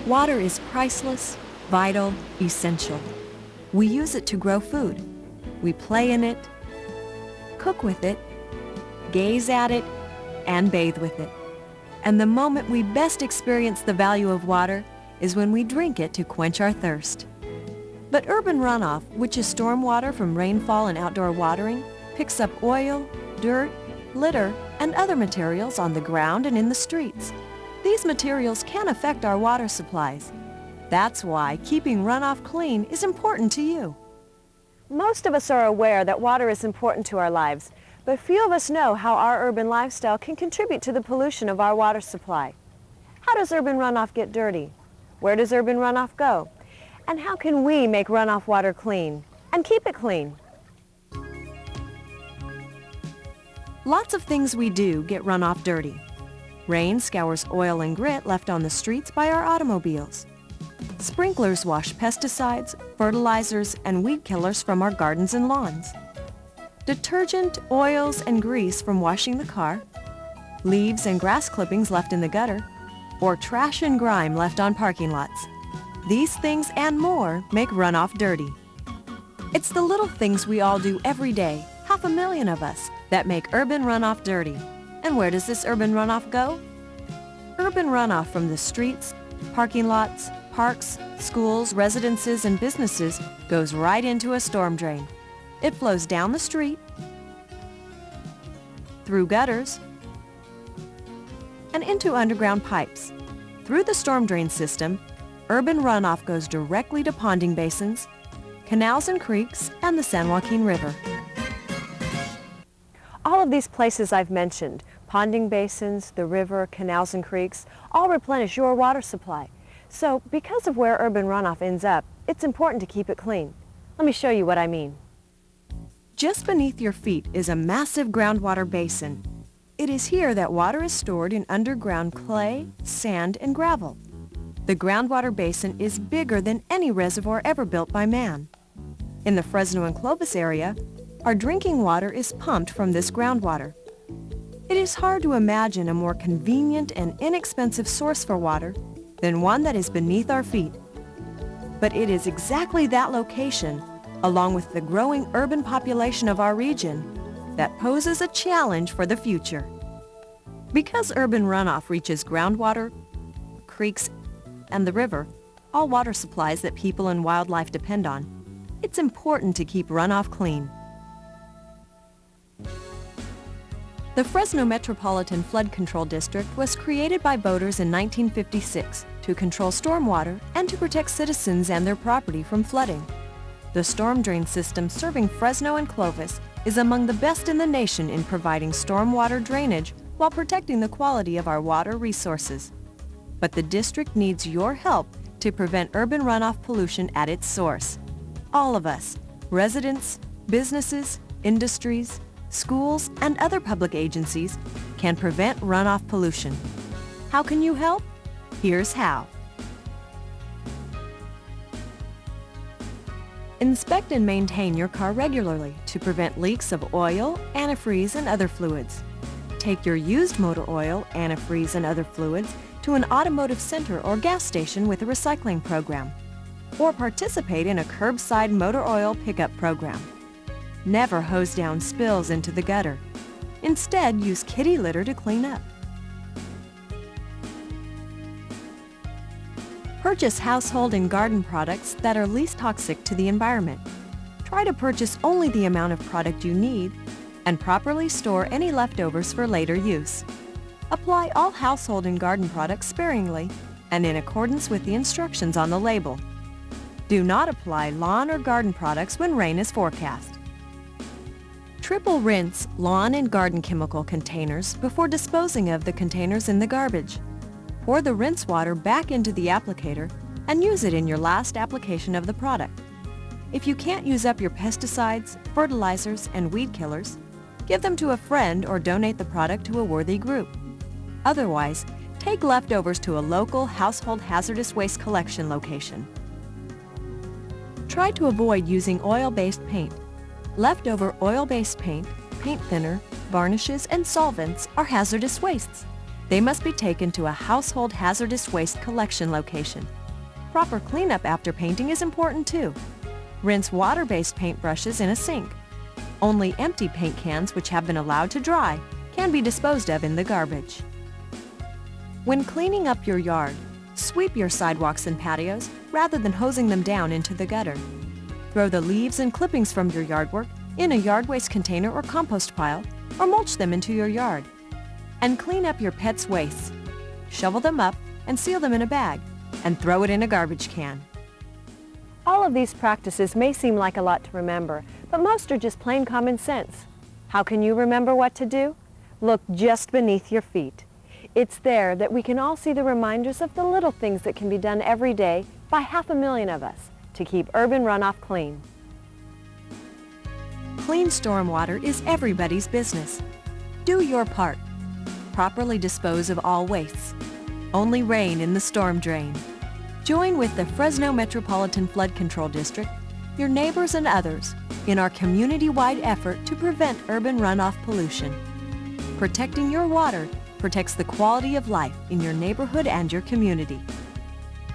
Water is priceless, vital, essential. We use it to grow food. We play in it, cook with it, gaze at it, and bathe with it. And the moment we best experience the value of water is when we drink it to quench our thirst. But urban runoff, which is storm water from rainfall and outdoor watering, picks up oil, dirt, litter, and other materials on the ground and in the streets. These materials can affect our water supplies. That's why keeping runoff clean is important to you. Most of us are aware that water is important to our lives, but few of us know how our urban lifestyle can contribute to the pollution of our water supply. How does urban runoff get dirty? Where does urban runoff go? And how can we make runoff water clean and keep it clean? Lots of things we do get runoff dirty. Rain scours oil and grit left on the streets by our automobiles. Sprinklers wash pesticides, fertilizers, and weed killers from our gardens and lawns. Detergent, oils, and grease from washing the car, leaves and grass clippings left in the gutter, or trash and grime left on parking lots. These things and more make runoff dirty. It's the little things we all do every day, 500,000 of us, that make urban runoff dirty. And where does this urban runoff go? Urban runoff from the streets, parking lots, parks, schools, residences, and businesses goes right into a storm drain. It flows down the street, through gutters, and into underground pipes. Through the storm drain system, urban runoff goes directly to ponding basins, canals and creeks, and the San Joaquin River. All of these places I've mentioned, ponding basins, the river, canals and creeks, all replenish your water supply. So because of where urban runoff ends up, it's important to keep it clean. Let me show you what I mean. Just beneath your feet is a massive groundwater basin. It is here that water is stored in underground clay, sand, and gravel. The groundwater basin is bigger than any reservoir ever built by man. In the Fresno and Clovis area, our drinking water is pumped from this groundwater. It is hard to imagine a more convenient and inexpensive source for water than one that is beneath our feet. But it is exactly that location, along with the growing urban population of our region, that poses a challenge for the future. Because urban runoff reaches groundwater, creeks, and the river, all water supplies that people and wildlife depend on, it's important to keep runoff clean. The Fresno Metropolitan Flood Control District was created by voters in 1956 to control stormwater and to protect citizens and their property from flooding. The storm drain system serving Fresno and Clovis is among the best in the nation in providing stormwater drainage while protecting the quality of our water resources. But the district needs your help to prevent urban runoff pollution at its source. All of us, residents, businesses, industries, schools, and other public agencies, can prevent runoff pollution. How can you help? Here's how. Inspect and maintain your car regularly to prevent leaks of oil, antifreeze, and other fluids. Take your used motor oil, antifreeze, and other fluids to an automotive center or gas station with a recycling program, or participate in a curbside motor oil pickup program. Never hose down spills into the gutter. Instead, use kitty litter to clean up. Purchase household and garden products that are least toxic to the environment. Try to purchase only the amount of product you need and properly store any leftovers for later use. Apply all household and garden products sparingly and in accordance with the instructions on the label. Do not apply lawn or garden products when rain is forecast. Triple rinse lawn and garden chemical containers before disposing of the containers in the garbage. Pour the rinse water back into the applicator and use it in your last application of the product. If you can't use up your pesticides, fertilizers, and weed killers, give them to a friend or donate the product to a worthy group. Otherwise, take leftovers to a local household hazardous waste collection location. Try to avoid using oil-based paint. Leftover oil-based paint, paint thinner, varnishes, and solvents are hazardous wastes. They must be taken to a household hazardous waste collection location. Proper cleanup after painting is important too. Rinse water-based paintbrushes in a sink. Only empty paint cans which have been allowed to dry can be disposed of in the garbage. When cleaning up your yard, sweep your sidewalks and patios rather than hosing them down into the gutter. Throw the leaves and clippings from your yard work in a yard waste container or compost pile, or mulch them into your yard. And clean up your pets' wastes. Shovel them up and seal them in a bag, and throw it in a garbage can. All of these practices may seem like a lot to remember, but most are just plain common sense. How can you remember what to do? Look just beneath your feet. It's there that we can all see the reminders of the little things that can be done every day by 500,000 of us to keep urban runoff clean. Clean stormwater is everybody's business. Do your part. Properly dispose of all wastes. Only rain in the storm drain. Join with the Fresno Metropolitan Flood Control District, your neighbors and others, in our community-wide effort to prevent urban runoff pollution. Protecting your water protects the quality of life in your neighborhood and your community.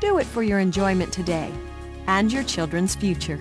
Do it for your enjoyment today and your children's future.